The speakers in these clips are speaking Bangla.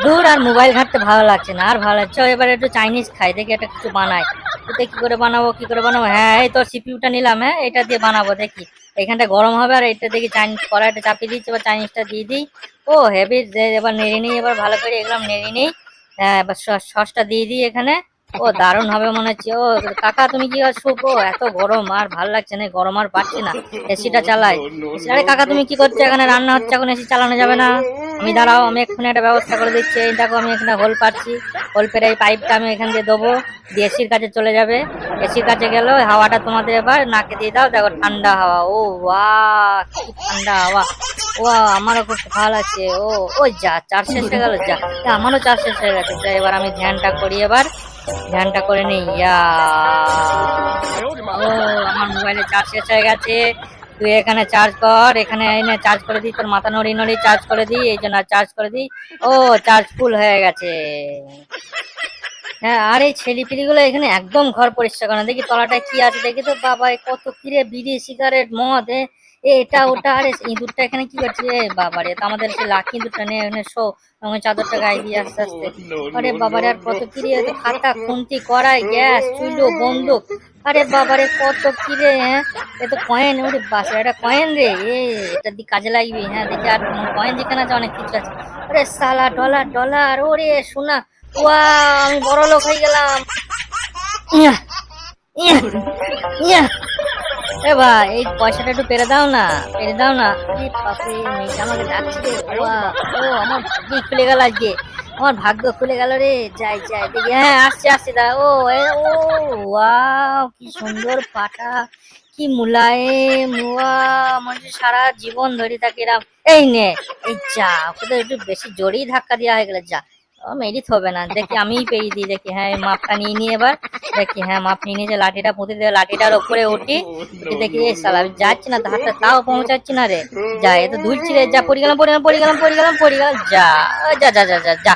দূর আর মোবাইল ঘাঁটতে ভালো লাগছে না, আর ভালো লাগছে এবার একটু চাইনিজ খাই, দেখি একটা কিছু বানাই। এটা কি করে বানাবো, কি করে বানাবো? হ্যাঁ, এই তোর সিপিউটা নিলাম, হ্যাঁ এটা দিয়ে বানাবো দেখি। এখানটা গরম হবে আর এটা দেখি চাইনিজ কড়াইটা চাপিয়ে দিচ্ছি, এবার চাইনিজটা দিয়ে দিই। ও হেভি, এবার নেড়ে নিই, এবার ভালো করে এগুলো নেড়ে নিই। হ্যাঁ, এবার সসটা দিয়ে দিই এখানে। ও দারুণ হবে মনে হচ্ছে। ও কাকা তুমি কি করছো? ও এত গরম আর ভাল লাগছে না, গরম আর পাচ্ছি না, এসিটা চালাই। আরে কাকা তুমি কি করছো? এখানে রান্না হচ্ছে, এখন এসি চালানো যাবে না। আমি দাঁড়াও, আমি এক্ষুনি একটা ব্যবস্থা করে দিচ্ছি। এই দেখো আমি এখানে হোল পাচ্ছি, হোল পেরে এই পাইপটা আমি এখান দিয়ে দেবো, দিয়ে এসির কাছে চলে যাবে। এসির কাছে গেল হাওয়াটা তোমাদের এবার নাকে দিয়ে দাও, দেখো ঠান্ডা হাওয়া। ও বাহ, কি ঠান্ডা হাওয়া। ও আমারও খুব ভালো লাগছে। ও ওই যা চার্জ শেষ হয়ে গেল, যা আমারও চার্জ শেষ হয়ে গেছে। যা এবার আমি ধ্যানটা করি, এবার ধ্যানটা করে নিই। ও আমার মোবাইলে চার্জ শেষ হয়ে গেছে। তুই এখানে চার্জ কর, এখানে এনে চার্জ করে দিই, তোর মাথা নড়ি নড়ি চার্জ করে দিই, এই জন্য চার্জ করে দিই। ও চার্জ ফুল হয়ে গেছে। হ্যাঁ, আর এই ছেলেপিলিগুলো এখানে একদম ঘর পরিষ্কার করে না। দেখি তলাটায় কি আছে দেখি তো, বাবা এ কত কিরে বিড়ি সিগারেট মদ এটা ওটা। আরে ইঁদুরটা এখানে কি করছে? এ বাবা রে, তো আমাদের সে লাকি ইঁদুরটা নিয়ে এখানে শো, আমার চাদরটা গায়ে দিয়ে আস্তে আস্তে। আরে বাবারে, আর কত কিরে, খাতা খুন্তি কড়াই গ্যাস চুলো বন্দুক। আরে বাবারে কত কিরে, হ্যাঁ এ তো কয়েন। ওরে বাসা, এটা কয়েন রে, এটা দিয়ে কাজে লাগবে। হ্যাঁ দেখি আর কয়েন যেখানে আছে অনেক কিছু আছে। আরে সালা ডলার ডলার, ওরে সোনা। ওয়া, আমি বড় লোক হয়ে গেলাম। ইয়া ইয়া ইয়া। এ ভাই এই পয়সাটা একটু পেরে দাও না, পেরে দাও না। আরে বাপরে, মেয়েটা আমাকে ডাকছে রে। ওয়া, ও আমার ভাগ্য খুলে গেল আজকে, আমার ভাগ্য খুলে গেল রে। যাই যাই দেখি, হ্যাঁ আসছে আসছে দা। ও ও ওয়াও, কি সুন্দর পাটা, কি মুলায়েম। ওয়া, মনে হচ্ছে সারা জীবন ধরে থাকে এরম। এই নে, এই যা, ওকে তো একটু বেশি জোরেই ধাক্কা দেওয়া হয়ে গেলে। যা, ও মেরিট হবে না, দেখি আমিই পেয়ে দিই। দেখি হ্যাঁ, এই মাপটা নিয়ে নিয়ে এবার দেখি, হ্যাঁ মাপ নিয়ে নিয়ে যে লাঠিটা পুঁতে দিয়ে লাঠিটার উপরে উঠি। দেখি এই সালা আমি যাচ্ছি না, হাতটা তাও পৌঁছাচ্ছি না রে। যা, এ তো দুলছি রে। যা, পড়ে গেলাম পড়ে গেলাম পড়ে গেলাম পড়ে গেলাম পড়ে গেলাম। যা যা যা যা যা যা,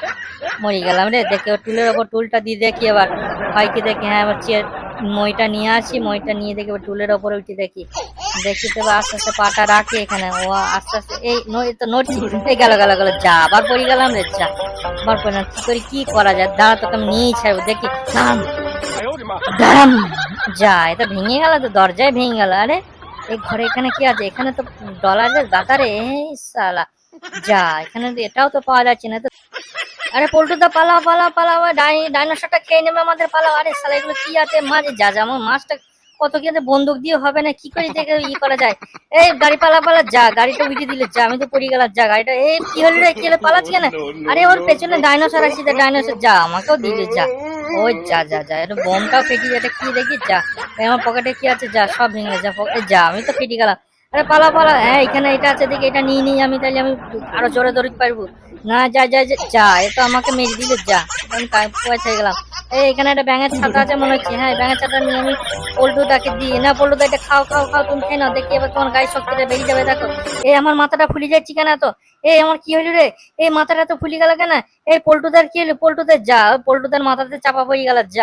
মরে গেলাম রে। দেখি ওর টুলের ওপর টুলটা দিয়ে দেখি এবার হয় কি। দেখি হ্যাঁ, এবার মইটা নিয়ে আসি, মইটা নিয়ে দেখি এবার টুলের ওপরে উঠি। দেখি দেখি তো এবার আস্তে আস্তে পাটা রাখি এখানে। ও আস্তে আস্তে এই তো নড়ছি। এই গেল গেল গেল, যা আবার পড়ে গেলাম রে। যা আবার পড়লাম, কি করি কি করা যায়? দাঁড়া, তোকে আমি নিয়েই ছাড়বো। দেখি দাঁড়াম দাঁড়াম। যা, এটা ভেঙে গেল তো, দরজায় ভেঙে গেল। আরে এই ঘরে এখানে কি আছে? এখানে তো ডলারের গাদা রে। এই সালা, যা এখানে তো এটাও তো পাওয়া যাচ্ছে না তো। আরে পল্টুদা পালাও পালাও পালাও, ডাইনোসরটা খেয়ে নেবে আমাদের, পালাও। আরে সালা এগুলো কি আছে? মাছ, যা যেমন মাছটা কত কি আছে, বন্দুক দিয়ে হবে না, কি করে দেখে ই করা যায়? এই গাড়ি পালা পালা, যা গাড়িটা উঠে দিলে। যা, আমি তো পড়ে গেলাম। যা গাড়িটা, এই কি হলো রে, কি হলো, পালাচ্ছি কেন? আরে ওর পেছনে ডাইনোসর আছে, ডাইনোসর। যা, আমাকেও দিলে। যা, ওই যা যা যা, এটা বোমটাও ফেটে যায়। এটা কি দেখি? যা, আমার পকেটে কি আছে? যা সব ভেঙে যা। যা, আমি তো ফেটে গেলাম। আরে পালা পালা, হ্যাঁ এখানে এটা আছে দেখি, এটা নিয়ে নিই আমি, তাহলে আমি আরো জোরে দৌড়তে পারবো। না, যা যা যা যা, এ তো আমাকে মেরে দিলে। যা, আমি পয়সা গেলাম। এই এখানে একটা ব্যাঙের ছাতা আছে মনে হচ্ছে। হ্যাঁ, ব্যাঙের ছাতা নিয়ে আমি পল্টুটাকে দিই। না পল্টুদা, এটা খাও খাও খাও, তুমি খেয়ে নাও, দেখি এবার তোমার গায়ে শক্তিটা বেরিয়ে যাবে। দেখো, এই আমার মাথাটা ফুলে যাচ্ছি কেন এত? এই আমার কি হলো রে? এই মাথাটা তো ফুলে গেল কেন? এই পল্টুদার কি হলো? পল্টুদের, যা পল্টুদার মাথাতে চাপা পড়ে গেল। যা।